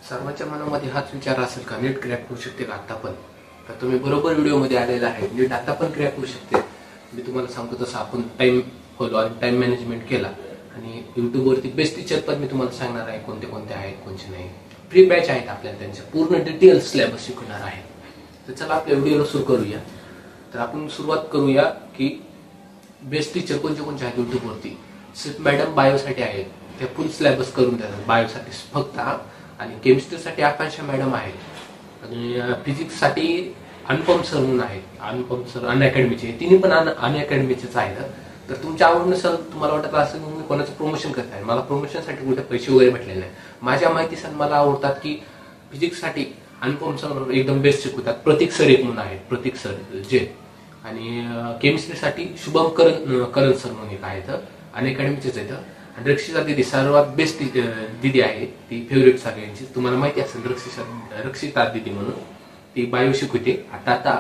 सर्वांच्या मनामध्ये हाच विचार असेल का नीट क्रॅक होऊ शकते का आता पण? तर तुम्ही बरोबर व्हिडिओमध्ये आलेला आहे. नीट आता पण क्रॅक होऊ शकते. मी तुम्हाला सांगतो तसं आपण टाइम फॉलो आणि टाइम मॅनेजमेंट केला आणि युट्यूबवरती बेस्ट टीचर पण मी तुम्हाला सांगणार आहे कोणते कोणते आहेत कोणते नाही. फ्री बॅच आहेत आपल्याला, त्यांचे पूर्ण डिटेल सिलेबस शिकवणार आहे. तर चला आपल्या व्हिडिओला सुरू करूया. तर आपण सुरुवात करूया की बेस्ट टीचर कोणते कोणते आहेत युट्यूबवरती. सिर्फ मॅडम बायोसाठी आहेत, ते फुल सिलेबस करून देतात बायोसाठी फक्त. आणि केमिस्ट्रीसाठी आकांक्षा मॅडम आहेत आणि फिजिक्ससाठी अनुपम सर म्हणून आहेत. अनुपम सर अनअकॅडमीचे, तिन्ही पण अनअकॅडमीचेच आहेत. तर तुमच्या आवडीनुसार तुम्हाला वाटत असेल मी कोणाचं प्रमोशन करत आहे, मला प्रमोशनसाठी कुठे पैसे वगैरे भेटलेले नाही. माझ्या माहितीसर मला आवडतात की फिजिक्ससाठी अनुपम सर एकदम बेस्ट शिकवतात. प्रतीक सर एक म्हणून आहेत, प्रतीक सर जे. आणि केमिस्ट्रीसाठी शुभम करण सर म्हणून एक आहेत, अनअकॅडमीचेच आहेत. आणि रक्षिता दिदी सर्वात बेस्ट दिदी आहे, ती फेवरेट सगळ्यांची. तुम्हाला माहिती असेल रक्षिता दिदी म्हणून, ती बायो शिकवते. आता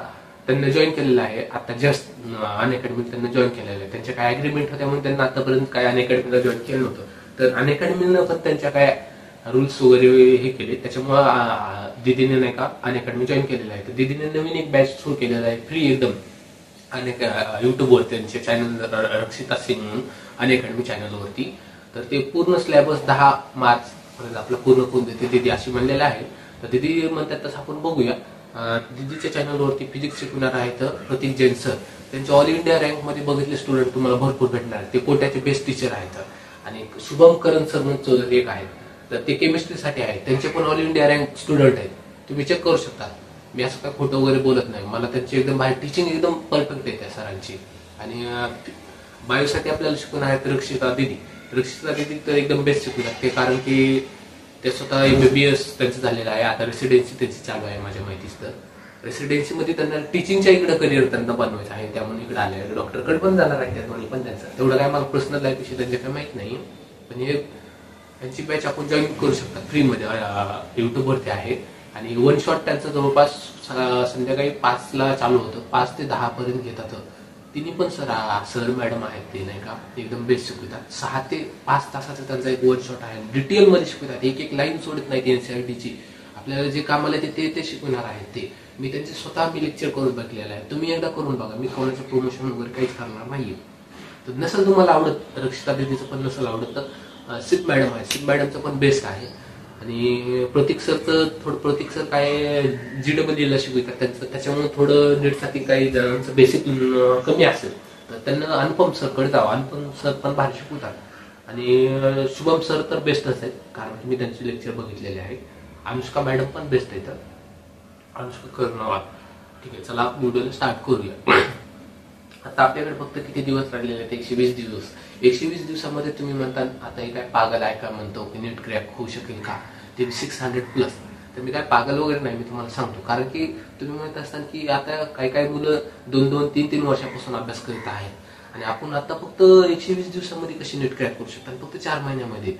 त्यांना जॉईन केलेलं आहे, आता जस्ट अनअकॅडमीत त्यांना जॉईन केलेलं आहे. त्यांच्या काय अग्रीमेंट होत्या म्हणून त्यांना आतापर्यंत काय अनअकॅडमीला जॉईन केलं नव्हतं. तर अनअकॅडमीनं पण त्यांच्या काय रूल्स वगैरे हे केले, त्याच्यामुळे दिदीने नाही का अनअकॅडमी जॉईन केलेलं आहे. तर दिदीने नवीन एक बॅच सुरू केलेला आहे फ्री एकदम. अनेक युट्यूबवर त्यांचे चॅनल रक्षिता सिंग म्हणून अनअकॅडमी चॅनलवरती. तर ते पूर्ण सिलेबस 10 मार्च पर्यंत आपलं पूर्ण करून देते दिदी अशी म्हणलेलं आहे. तर दिदी म्हणतात तसं आपण बघूया. दिदीच्या चॅनलवरती फिजिक्स शिकवणार आहेत प्रतीक जैन सर. त्यांचे ऑल इंडिया रँक मध्ये बघितले स्टुडंट तुम्हाला भरपूर भेटणार. ते कोट्याचे बेस्ट टीचर आहेत. आणि शुभम करण सर म्हणून एक आहेत, तर ते केमिस्ट्रीसाठी आहेत. त्यांचे पण ऑल इंडिया रँक स्टुडंट आहेत, तुम्ही चेक करू शकता. मी असं काय खोटं वगैरे बोलत नाही. मला त्यांची एकदम बाहेर टीचिंग एकदम परफेक्ट आहे त्या सरांची. आणि बायोसाठी आपल्याला शिकवणार आहेत रक्षिता दिदी. रक्षिता दिदी तर एकदम बेस्ट शिकवतात ते, कारण की ते स्वतः MBBS त्यांचं झालेलं आहे. आता रेसिडेन्सी त्यांची चालू आहे माझ्या माहितीच. तर रेसिडेन्सीमध्ये त्यांना टीचिंगच्या इकडे करिअर त्यांना बनवायचं आहे, त्यामुळे इकडे आले. डॉक्टरकडे पण जाणार आहे त्या दोन्ही पण त्यांचं. तेवढं काय मला पर्सनल लाईफ विषयी त्यांच्या काय माहित नाही. पण हे त्यांची बॅच आपण जॉईन करू शकता फ्रीमध्ये, युट्यूबवरती आहे. आणि वन शॉट त्यांचं जवळपास संध्याकाळी 5ला चालू होतं, 5 ते 10 पर्यंत घेतात. तिन्ही पण सर मॅडम आहेत, ते नाही का एकदम बेस्ट शिकवतात. 6 ते 5 तासाचा त्यांचा एक वन शॉट आहे. डिटेल मध्ये शिकवतात, एक एक लाईन सोडत नाही. NCERTची आपल्याला जे कामाला ते शिकवणार आहेत. ते मी त्यांचे स्वतः लेक्चर करून बघलेलं आहे. तुम्ही एकदा करून बघा. मी कोणाचं प्रमोशन वगैरे काहीच करणार नाहीये. तर नसेल तुम्हाला आवडत, रक्षिता दिदीचं पण नसेल आवडत, तर सिप मॅडम आहे, सिप मॅडमचं पण बेस्ट आहे. आणि प्रतीक सर काय GEE ला शिकवतात त्यांचं, त्याच्यामुळे थोडं नीटसाठी काही जणांचं बेसिक कमी असेल. तर त्यांना अनुपम सर कडे जावं. अनुपम सर पण भारी शिकवतात. आणि शुभम सर तर बेस्टच आहेत, कारण की मी त्यांचे लेक्चर बघितलेले आहे. अनुष्का मॅडम पण बेस्ट आहेत, अनुष्का कर्णवाल. ठीक आहे, चला आपण व्हिडिओला स्टार्ट करूया. आता आपल्याकडे फक्त किती दिवस राहिलेले आहेत? 120 दिवस. 120 दिवसामध्ये तुम्ही म्हणता आता हे काय पागल आहे का म्हणतो की नीट क्रॅक होऊ शकेल का, ते 600+. तर मी काय पागल वगैरे नाही, मी तुम्हाला सांगतो. कारण की तुम्ही म्हणत असताना की आता काही मुलं 2-2, 3-3 वर्षापासून अभ्यास करीत आहेत. आणि आपण आता फक्त 120 दिवसामध्ये कशी नीट क्रॅक करू शकता, फक्त 4 महिन्यामध्ये.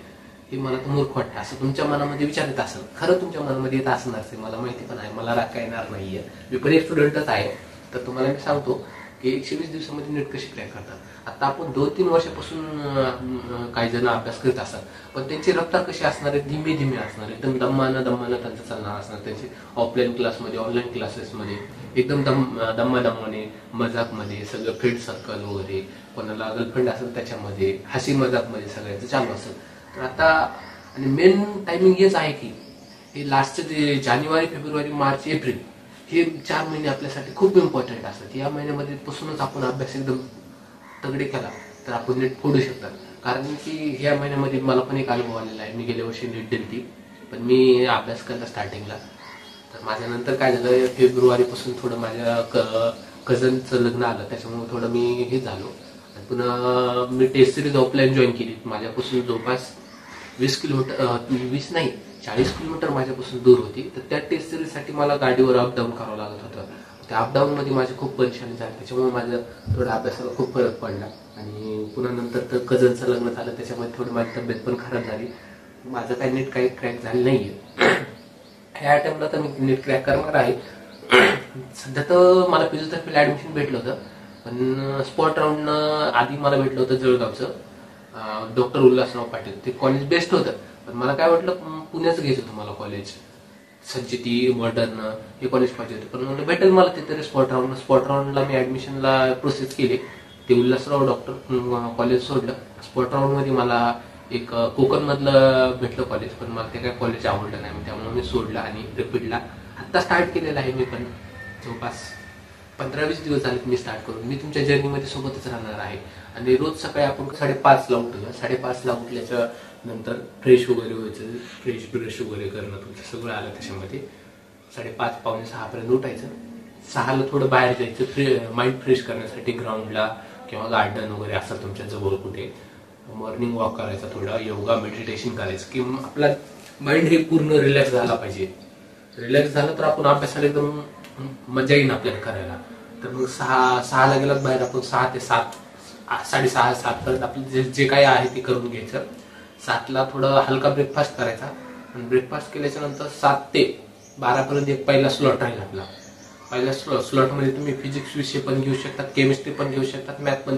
हे मला तर मूर्ख वाटतं. असं तुमच्या मनामध्ये विचार येत असेल, खरं तुमच्या मनामध्ये येत असणार असेल, मला माहिती पण आहे. मला राग काय येणार नाहीये, मी पण एक स्टुडंटच आहे. तर तुम्हाला मी सांगतो की 120 दिवसामध्ये नीट कशी क्रॅक करतात. आता आपण 2-3 वर्षापासून काही जण अभ्यास करीत असतात, पण त्यांची रफ्तार कशी असणार आहे? धीमे धीमे असणार, एकदम दम्मानं त्यांचं चालणार असणार. त्यांचे ऑफलाईन क्लासमध्ये, ऑनलाईन क्लासेसमध्ये एकदम दम्माने, मजाकमध्ये, सगळं फ्रेंड सर्कल वगैरे, कोणाला गर्लफ्रेंड असेल त्याच्यामध्ये, हसी मजाकमध्ये सगळ्यांचं चालू असेल. तर आता आणि मेन टायमिंग हेच आहे की हे लास्टचे जानेवारी, फेब्रुवारी, मार्च, एप्रिल हे 4 महिने आपल्यासाठी खूप इम्पॉर्टंट असतात. या महिन्यामध्ये पासूनच आपण अभ्यास एकदम तगडे केला तर आपण नीट फोडू शकतात. कारण की ह्या महिन्यामध्ये मला पण एक अनुभव आलेला आहे. मी गेल्या वर्षी नीट दिली, पण मी अभ्यास केला स्टार्टिंगला. तर माझ्यानंतर काय झालं, फेब्रुवारीपासून थोडं माझ्या कझनचं लग्न आलं, त्याच्यामुळे थोडं मी हे झालो. आणि पुन्हा मी टेस्ट सिरीज ऑफलाईन जॉईन केली. माझ्यापासून जवळपास 20 किलोमीटर, 20 नाही 40 किलोमीटर माझ्यापासून दूर होती. तर त्या टेस्ट सिरीजसाठी मला गाडीवर अपडाऊन करावं लागत होतं. त्या अपडाऊन मध्ये माझी खूप परेशानी झाली, त्याच्यामुळे माझं थोडं अभ्यासाला खूप फरक पडला. आणि पुन्हा नंतर तर कझनचं लग्न झालं, त्याच्यामध्ये थोडी माझी तब्येत पण खराब झाली. माझं काही नीट काही क्रॅक झालं नाहीये. ह्या टाइमला तर मी नीट क्रॅक करणार आहे. सध्या तर मला फिजिओथेरपीला ऍडमिशन भेटलं होतं, पण स्पॉट राऊंडनं आधी मला भेटलं होतं जळगावचं डॉक्टर उल्हासराव पाटील. ते कॉलेज बेस्ट होतं, पण मला काय वाटलं पुण्याचं घ्यायचं होतं मला कॉलेज, संचिती, मॉडर्न हे कॉलेज पाहिजे होते. पण म्हणलं भेटेल मला तिथे स्पॉट राऊंडला मी ऍडमिशनला प्रोसेस केली. ते उल्हासराव डॉक्टर कॉलेज सोडलं. स्पॉट राऊंड मध्ये मला एक कोकण मधलं भेटलं कॉलेज, पण मला ते काय कॉलेज आवडलं नाही, त्यामुळे मी सोडलं आणि रिपीटला आता स्टार्ट केलेलं आहे. मी पण जवळपास 15-20 दिवस झाले मी स्टार्ट करून. मी तुमच्या जर्नीमध्ये सोबतच राहणार आहे. आणि रोज सकाळी आपण 5:30ला उठूया. 5:30ला उठल्याच्या नंतर फ्रेश वगैरे व्हायचं, ब्रश वगैरे करणं, तुमचं सगळं आलं त्याच्यामध्ये. 5:30 पावणे 6 पर्यंत उठायचं. 6ला थोडं बाहेर जायचं माइंड फ्रेश करण्यासाठी, ग्राउंडला किंवा गार्डन वगैरे असं तुमच्या जवळ कुठे. मॉर्निंग वॉक करायचा, थोडा योगा मेडिटेशन करायचं की आपला माइंड हे पूर्ण रिलॅक्स झाला पाहिजे. रिलॅक्स झालं तर आपण अभ्यासाला एकदम मजा येईल आपल्याला करायला. तर मग 6ला गेलात बाहेर आपण 6 ते 7, 6:30-7 पर्यंत आपलं जे काय आहे ते करून घ्यायचं. 7ला थोडं हलका ब्रेकफास्ट करायचा आणि ब्रेकफास्ट केल्याच्या नंतर 7 ते 12 पर्यंत एक पहिला स्लॉट राहील आपला. पहिल्या स्लॉटमध्ये तुम्ही फिजिक्स विषय पण घेऊ शकतात, केमिस्ट्री पण घेऊ शकतात, मॅथ पण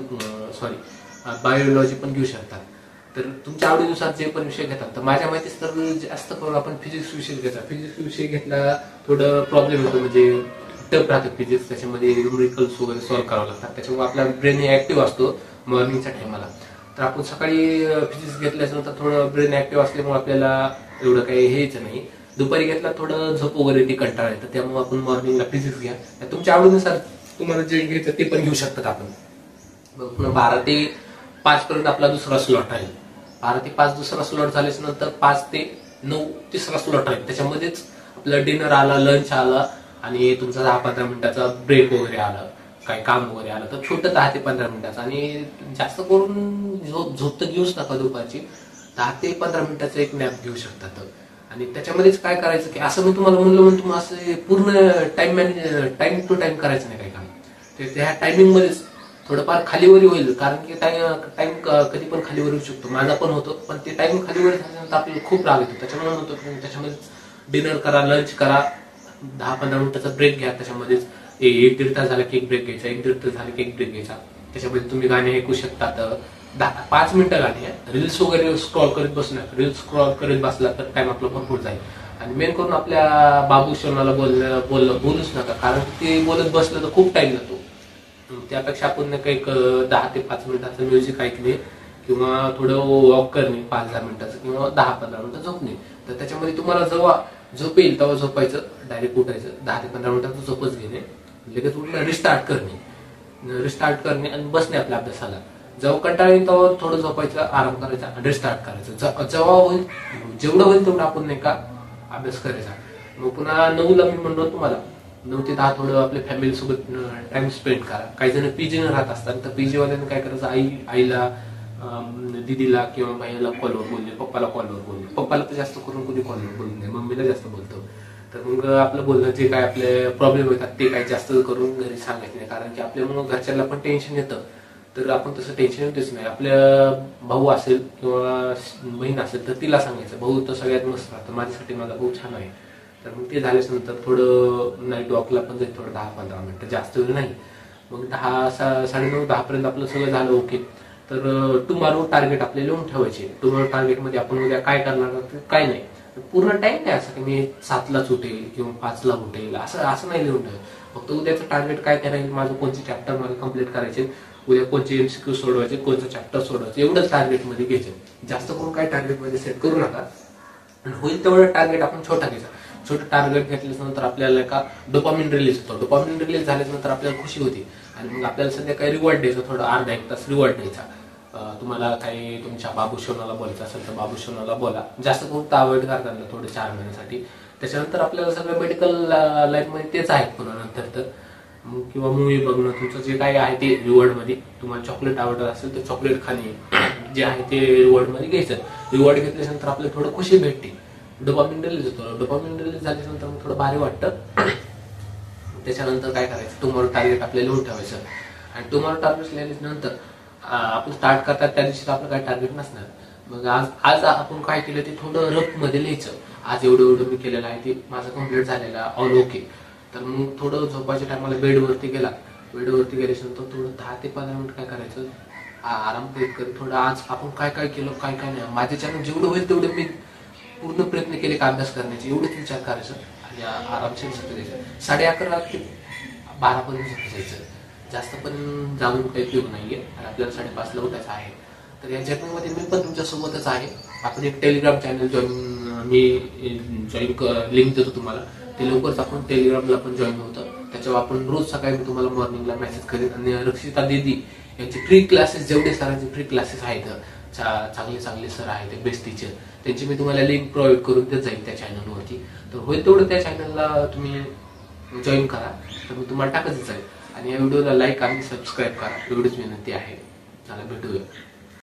बायोलॉजी पण घेऊ शकतात. तर तुमच्या आवडीनुसार जे पण विषय घेतात. तर माझ्या माहितीच तर जास्त करून आपण फिजिक्स विषय घ्यायचा. फिजिक्स विषय घेतला थोडं प्रॉब्लेम होतो, म्हणजे टफ राहतं फिजिक्स. त्याच्यामध्ये न्यूमेरिकल्स वगैरे सॉल्व्ह करावं लागतात. त्याच्यामुळे आपला ब्रेन ऍक्टिव्ह असतो मॉर्निंगच्या टायमाला. तर आपण सकाळी फिजिक्स घेतल्यानंतर थोडं ब्रेन ऍक्टिव्ह असल्यामुळे आपल्याला एवढं काही हेच नाही. दुपारी घेतला थोडं झोप वगैरे ती कंटाळा येतं, त्यामुळे आपण मॉर्निंगला फिजिक्स घ्या. तुमच्या आवडीनुसार तुम्हाला जे घ्यायचं ते पण घेऊ शकतात आपण. मग 12 ते 5 पर्यंत आपला दुसरा स्लॉट आहे. 12 ते 5 दुसरा स्लॉट झाल्याच्या नंतर 5 ते 9 तिसरा स्लॉट आहे. त्याच्यामध्येच आपलं डिनर आला, लंच आला आणि तुमचा 10-15 मिनिटाचा ब्रेक वगैरे आलं, काही काम वगैरे आलं तर छोटं 10 ते 15 मिनिटाचं. आणि जास्त करून झोप तर घेऊच नका दुपारची. 10 ते 15 मिनिटाचं एक नॅप घेऊ शकतात. आणि त्याच्यामध्येच काय करायचं की असं मी तुम्हाला म्हणलं तुम्हाला असं पूर्ण टाइम टू टाइम करायचं नाही काही काम. त्या टायमिंग मध्येच थोडंफार खालीवरी होईल, कारण की टाइम कधी पण खालीवर येऊ शकतो. माझा पण होतो, पण ते टाइम खालीवर झाल्यानंतर आपल्याला खूप राग येतो. त्याच्यामुळे म्हणतो त्याच्यामध्ये डिनर करा, लंच करा, 10-15 मिनिटाचा ब्रेक घ्या. त्याच्यामध्येच 1-1.5 तास झाला की एक ब्रेक घ्यायचा, 1-1.5 तास झाला की एक ब्रेक घ्यायचा. त्याच्यामध्ये तुम्ही गाणे ऐकू शकतात. 5 मिनिटं गाणी आहे. रील्स वगैरे स्क्रॉल करत बसू नका. रील्स स्क्रॉल करत बसला तर टाइम आपला भरपूर जाईल. आणि मेन करून आपल्या बाबू शोनाला बोलूच नका, कारण ते बोलत बसलं तर खूप टाइम जातो. त्यापेक्षा आपण एक 10 ते 5 मिनिटाचं म्युझिक ऐकणे किंवा थोडं वॉक करणे 5-10 मिनिटाचं किंवा 10-15 मिनिटं झोपणे. तर त्याच्यामध्ये तुम्हाला जेव्हा झोप येईल तेव्हा झोपायचं, डायरेक्ट उठायचं. 10 ते 15 मिनिटाचं झोपच घेणे, लगेच उठलं रिस्टार्ट करणे आणि बसणे आपल्या अभ्यासाला. जेव्हा कंटाळा येईल तेव्हा थोडं झोपायचं, आराम करायचा, रिस्टार्ट करायचं. जेव्हा होईल जेवढं होईल तेवढं आपण नाही का अभ्यास करायचा. मग पुन्हा 9ला मी म्हणलो तुम्हाला 9 ते 10 थोडं आपल्या फॅमिली सोबत टाइम स्पेंड करा. काही जण पीजीने राहत असतात, तर पीजी वाल्यांनी काय करायचं, आईला दिदीला किंवा भाईला कॉलवर बोलले, पप्पाला कॉलवर बोलले. पप्पाला तर जास्त करून कोणी कॉलवर बोलत नाही, मम्मीला जास्त बोलतो. तर मग आपलं बोलणं जे काय आपले प्रॉब्लेम येतात ते काही जास्त करून घरी सांगायचं नाही, कारण की आपल्यामुळे घरच्यांना पण टेन्शन येतं. तर आपण तसं टेन्शन येतेच नाही. आपल्या भाऊ असेल किंवा बहीण असेल तर तिला सांगायचं. भाऊ तर सगळ्यात मस्त राहतं, माझ्यासाठी माझा भाऊ छान आहे. तर मग ते झाल्यानंतर थोडं नाईट वॉकला पण जाईल, थोडं 10-15 मिनिटं, जास्त वेळ नाही. मग 9:30-10 पर्यंत आपलं सगळं झालं ओके. तर टुमॉरो टार्गेट आपले लिहून ठेवायचे. टुमॉरो टार्गेटमध्ये आपण उद्या काय करणार काय नाही. पूर्ण टाइम नाही असं की मी 7लाच उठेल किंवा 5ला उठेल, असं नाही लिहून ठेवायचं. फक्त उद्याचं टार्गेट काय करायचं, माझं कोणते चॅप्टर मला कम्प्लीट करायचे, उद्या कोणते एमसीक्यू सोडवायचे, कोणतं चॅप्टर सोडवायचे, एवढंच टार्गेट मध्ये घ्यायचं. जास्त करून काय टार्गेट मध्ये सेट करू नका. होईल तेवढं टार्गेट आपण छोटा घ्यायचा. छोटं टार्गेट घेतल्यानंतर आपल्याला का डोपामिन रिलीज होतो. डोपामिन रिलीज झाल्यानंतर आपल्याला खुशी होती आणि मग आपल्याला सध्या काही रिवॉर्ड द्यायचं, थोडं अर्धा-1 तास रिवॉर्ड द्यायचा. तुम्हाला काही तुमच्या बाबू शोनाला बोलायचं असेल तर बाबू शोनाला बोला. जास्त करून अवॉइड करताना थोडं 4 महिन्यासाठी. त्याच्यानंतर आपल्याला सगळं मेडिकल लाईफमध्ये तेच आहेत पुन्हा नंतर. तर किंवा मूवी बघणं, तुमचं जे काही आहे ते रिवॉर्ड मध्ये. तुम्हाला चॉकलेट आवडत असेल तर चॉकलेट खाणे जे आहे ते रिवॉर्ड मध्ये घ्यायचं. रिवॉर्ड घेतल्यानंतर आपल्याला थोडं खुशी भेटते, डोपामिन रिलीज होतो. डोपामिन रिलीज झाल्यानंतर मग थोडं भारी वाटतं. त्याच्यानंतर काय करायचं, टुमॉरो टार्गेट आपल्याला लिहून ठेवायचं. आणि टुमॉरो टार्गेट लिहिल्यानंतर आपण स्टार्ट करतात त्या दिवशी आपलं काही टार्गेट नसणार. मग आज आपण काय केलं ते थोडं रफ मध्ये लिहायचं. आज एवढं मी केलेलं आहे ते माझं कम्प्लीट झालेलं ऑल ओके. तर मग थोडं झोपायच्या टायमाला बेडवरती गेल्यानंतर थोडं 10 ते 15 मिनिट काय करायचं, आराम करीत थोडं आज आपण काय काय केलं काय काय नाही, माझ्याच्यानं जेवढं होईल तेवढं मी पूर्ण प्रयत्न केले का अभ्यास करण्याचे एवढंच विचार करायचं आणि आरामशीर झोपायचं. 11:30 ते 12 पर्यंत झोपायचं. जास्त पण जाऊन काही उपयोग नाहीये आणि आपल्याला 5:30ला उठायचं आहे. तर या जर्नीमध्ये मी पण तुमच्यासोबतच आहे. आपण एक टेलिग्राम चॅनल लिंक देतो तुम्हाला, ते लवकरच आपण टेलिग्रामला पण जॉईन होतं. त्याच्यावर आपण रोज सकाळी मी तुम्हाला मॉर्निंगला मेसेज करेन. आणि रक्षिता दीदी यांचे फ्री क्लासेस, जेवढे सरांचे फ्री क्लासेस आहेत, चांगले सर आहेत, ते बेस्ट टीचर, त्यांची मी तुम्हाला लिंक प्रोव्हाइड करून देत जाईल त्या चॅनलवरती. तर होईल तेवढं त्या चॅनलला तुम्ही जॉईन करा, तर मी तुम्हाला टाकतच जाईल. आणि या व्हिडिओला लाईक आणि सबस्क्राईब करा एवढीच विनंती आहे. चला भेटूया.